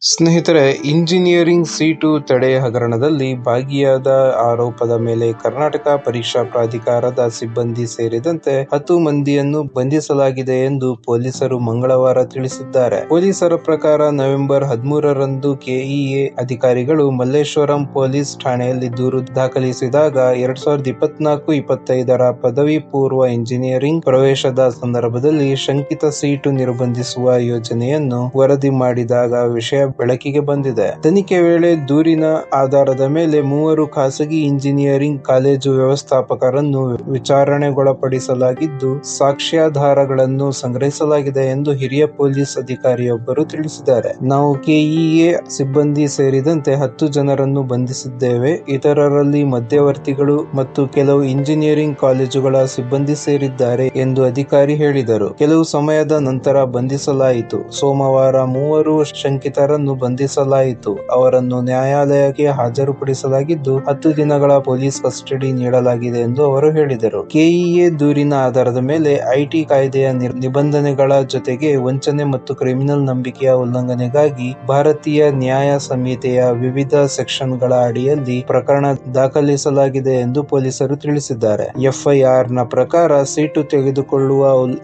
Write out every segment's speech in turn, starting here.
ಸ್ನೇಹಿತರೆ, engineering seat ತಡೆ ಹಗರಣದಲ್ಲಿ ಭಾಗಿಯಾದ ಆರೋಪದ ಮೇಲೆ ಕರ್ನಾಟಕ ಪರೀಕ್ಷಾ ಪ್ರಾಧಿಕಾರದ ಸಿಬ್ಬಂದಿ ಸೇರಿದಂತೆ 10 ಮಂದಿಯನ್ನು ಬಂಧಿಸಲಾಗಿದೆ ಎಂದು ಪೊಲೀಸರು ಮಂಗಳವಾರ ತಿಳಿಸಿದ್ದಾರೆ. ಪೊಲೀಸರ ಪ್ರಕಾರ ನವೆಂಬರ್ 13ರಂದು ಕೆಇಎ ಅಧಿಕಾರಿಗಳು ಮಲ್ಲೇಶ್ವರಂ ಪೊಲೀಸ್ ಠಾಣೆಯಲ್ಲಿ ದೂರು ದಾಖಲಿಸಿದಾಗ 2024-25ರ ಪದವಿ ಪೂರ್ವ ಇಂಜಿನಿಯರಿಂಗ್ ಪ್ರವೇಶದ ಸಂದರ್ಭದಲ್ಲಿ ಶಂಕಿತ ಸೀಟು ನಿರ್ಬಂಧಿಸುವ ಯೋಜನೆಯನ್ನು ವರದಿ ಮಾಡಿದಾಗ ವಿಷಯ ಬೆಳಕಿಗೆ ಬಂದಿದೆ. ತನಿಖೆ ವೇಳೆ ದೂರಿನ ಆಧಾರದ ಮೇಲೆ 3 ಖಾಸಗಿ ಇಂಜಿನಿಯರಿಂಗ್ ಕಾಲೇಜು ವ್ಯವಸ್ಥಾಪಕರನ್ನು ವಿಚಾರಣೆಗೊಳಪಡಿಸಲಾಗಿದ್ದು, ಸಾಕ್ಷ್ಯಾಧಾರಗಳನ್ನು ಸಂಗ್ರಹಿಸಲಾಗಿದೆ ಎಂದು ಹಿರಿಯ ಪೊಲೀಸ್ ಅಧಿಕಾರಿಯೊಬ್ಬರು ತಿಳಿಸಿದ್ದಾರೆ. ನಾವು ಕೆಇಎ ಸಿಬ್ಬಂದಿ ಸೇರಿದಂತೆ 10 ಜನರನ್ನು ಬಂಧಿಸಿದ್ದೇವೆ. ಇತರರಲ್ಲಿ ಮಧ್ಯವರ್ತಿಗಳು ಮತ್ತು ಕೆಲವು ಇಂಜಿನಿಯರಿಂಗ್ ಕಾಲೇಜುಗಳ ಸಿಬ್ಬಂದಿ ಸೇರಿದ್ದಾರೆ ಎಂದು ಅಧಿಕಾರಿ ಹೇಳಿದರು. ಕೆಲವು ಸಮಯದ ನಂತರ ಬಂಧಿಸಲಾಯಿತು. ಸೋಮವಾರ 3 ಶಂಕಿತರನ್ನು ಬಂಧಿಸಲಾಯಿತು. ಅವರನ್ನು ನ್ಯಾಯಾಲಯಕ್ಕೆ ಹಾಜರುಪಡಿಸಲಾಗಿದ್ದು 10 ದಿನಗಳ ಪೊಲೀಸ್ ಕಸ್ಟಡಿ ನೀಡಲಾಗಿದೆ ಎಂದು ಅವರು ಹೇಳಿದರು. ಕೆಇಎ ದೂರಿನ ಆಧಾರದ ಮೇಲೆ ಐಟಿ ಕಾಯ್ದೆಯ ನಿಬಂಧನೆಗಳ ಜೊತೆಗೆ ವಂಚನೆ ಮತ್ತು ಕ್ರಿಮಿನಲ್ ನಂಬಿಕೆಯ ಉಲ್ಲಂಘನೆಗಾಗಿ ಭಾರತೀಯ ನ್ಯಾಯ ಸಂಹಿತೆಯ ವಿವಿಧ ಸೆಕ್ಷನ್ಗಳ ಅಡಿಯಲ್ಲಿ ಪ್ರಕರಣ ದಾಖಲಿಸಲಾಗಿದೆ ಎಂದು ಪೊಲೀಸರು ತಿಳಿಸಿದ್ದಾರೆ. ಎಫ್ಐಆರ್ನ ಪ್ರಕಾರ ಸೀಟು ತೆಗೆದುಕೊಳ್ಳುವ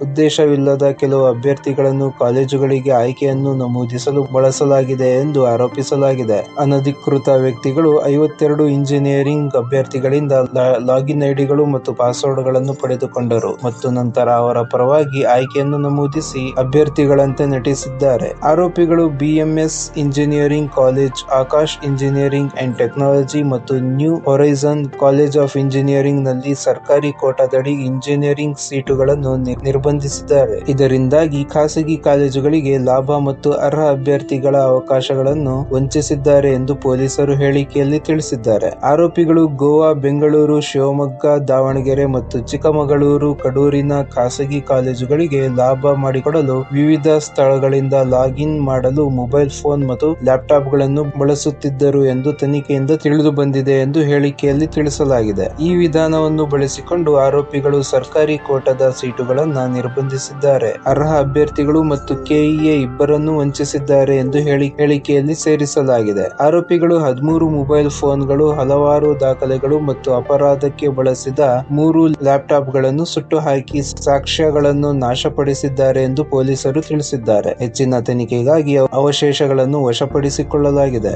ಉದ್ದೇಶವಿಲ್ಲದ ಕೆಲವು ಅಭ್ಯರ್ಥಿಗಳನ್ನು ಕಾಲೇಜುಗಳಿಗೆ ಆಯ್ಕೆಯನ್ನು ನಮೂದಿಸಲು ಬಳಸಲಾಗಿದೆ ಎಂದು ಆರೋಪಿಸಲಾಗಿದೆ. ಅನಧಿಕೃತ ವ್ಯಕ್ತಿಗಳು 52 ಇಂಜಿನಿಯರಿಂಗ್ ಅಭ್ಯರ್ಥಿಗಳಿಂದ ಲಾಗಿನ್ ಐಡಿಗಳು ಮತ್ತು ಪಾಸ್ವರ್ಡ್ಗಳನ್ನು ಪಡೆದುಕೊಂಡರು ಮತ್ತು ನಂತರ ಅವರ ಪರವಾಗಿ ಆಯ್ಕೆಯನ್ನು ನಮೂದಿಸಿ ಅಭ್ಯರ್ಥಿಗಳಂತೆ ನಟಿಸಿದ್ದಾರೆ. ಆರೋಪಿಗಳು BMS engineering college, Akash engineering and technology ಮತ್ತು new horizon college of engineering ನಲ್ಲಿ ಸರ್ಕಾರಿ ಕೋಟಾದಡಿ ಇಂಜಿನಿಯರಿಂಗ್ ಸೀಟುಗಳನ್ನು ನಿರ್ಬಂಧಿಸಿದ್ದಾರೆ. ಇದರಿಂದಾಗಿ ಖಾಸಗಿ ಕಾಲೇಜುಗಳಿಗೆ ಲಾಭ ಮತ್ತು ಅರ್ಹ ಅಭ್ಯರ್ಥಿಗಳ ಅವಕಾಶಗಳನ್ನು ವಂಚಿಸಿದ್ದಾರೆ ಎಂದು ಪೊಲೀಸರು ಹೇಳಿಕೆಯಲ್ಲಿ ತಿಳಿಸಿದ್ದಾರೆ. ಆರೋಪಿಗಳು ಗೋವಾ, ಬೆಂಗಳೂರು, ಶಿವಮೊಗ್ಗ, ದಾವಣಗೆರೆ ಮತ್ತು ಚಿಕ್ಕಮಗಳೂರು, ಕಡೂರಿನ ಖಾಸಗಿ ಕಾಲೇಜುಗಳಿಗೆ ಲಾಭ ಮಾಡಿಕೊಡಲು ವಿವಿಧ ಸ್ಥಳಗಳಿಂದ ಲಾಗಿನ್ ಮಾಡಲು ಮೊಬೈಲ್ ಫೋನ್ ಮತ್ತು ಲ್ಯಾಪ್ಟಾಪ್ಗಳನ್ನು ಬಳಸುತ್ತಿದ್ದರು ಎಂದು ತನಿಖೆಯಿಂದ ತಿಳಿದು ಬಂದಿದೆ ಎಂದು ಹೇಳಿಕೆಯಲ್ಲಿ ತಿಳಿಸಲಾಗಿದೆ. ಈ ವಿಧಾನವನ್ನು ಬಳಸಿಕೊಂಡು ಆರೋಪಿಗಳು ಸರ್ಕಾರಿ ಕೋಟಾದ ಸೀಟುಗಳನ್ನು ನಿರ್ಬಂಧಿಸಿದ್ದಾರೆ. ಅರ್ಹ ಅಭ್ಯರ್ಥಿಗಳು ಮತ್ತು ಕೆಇಎ ಇಬ್ಬರನ್ನೂ ವಂಚಿಸಿದ್ದಾರೆ ಎಂದು ಹೇಳಿಕೆಯಲ್ಲಿ ಸೇರಿಸಲಾಗಿದೆ. ಆರೋಪಿಗಳು 13 ಮೊಬೈಲ್ ಫೋನ್ಗಳು, ಹಲವಾರು ದಾಖಲೆಗಳು ಮತ್ತು ಅಪರಾಧಕ್ಕೆ ಬಳಸಿದ 3 ಲ್ಯಾಪ್ಟಾಪ್ಗಳನ್ನು ಸುಟ್ಟು ಹಾಕಿ ಸಾಕ್ಷ್ಯಗಳನ್ನು ನಾಶಪಡಿಸಿದ್ದಾರೆ ಎಂದು ಪೊಲೀಸರು ತಿಳಿಸಿದ್ದಾರೆ. ಹೆಚ್ಚಿನ ತನಿಖೆಗಾಗಿ ಅವಶೇಷಗಳನ್ನು ವಶಪಡಿಸಿಕೊಳ್ಳಲಾಗಿದೆ.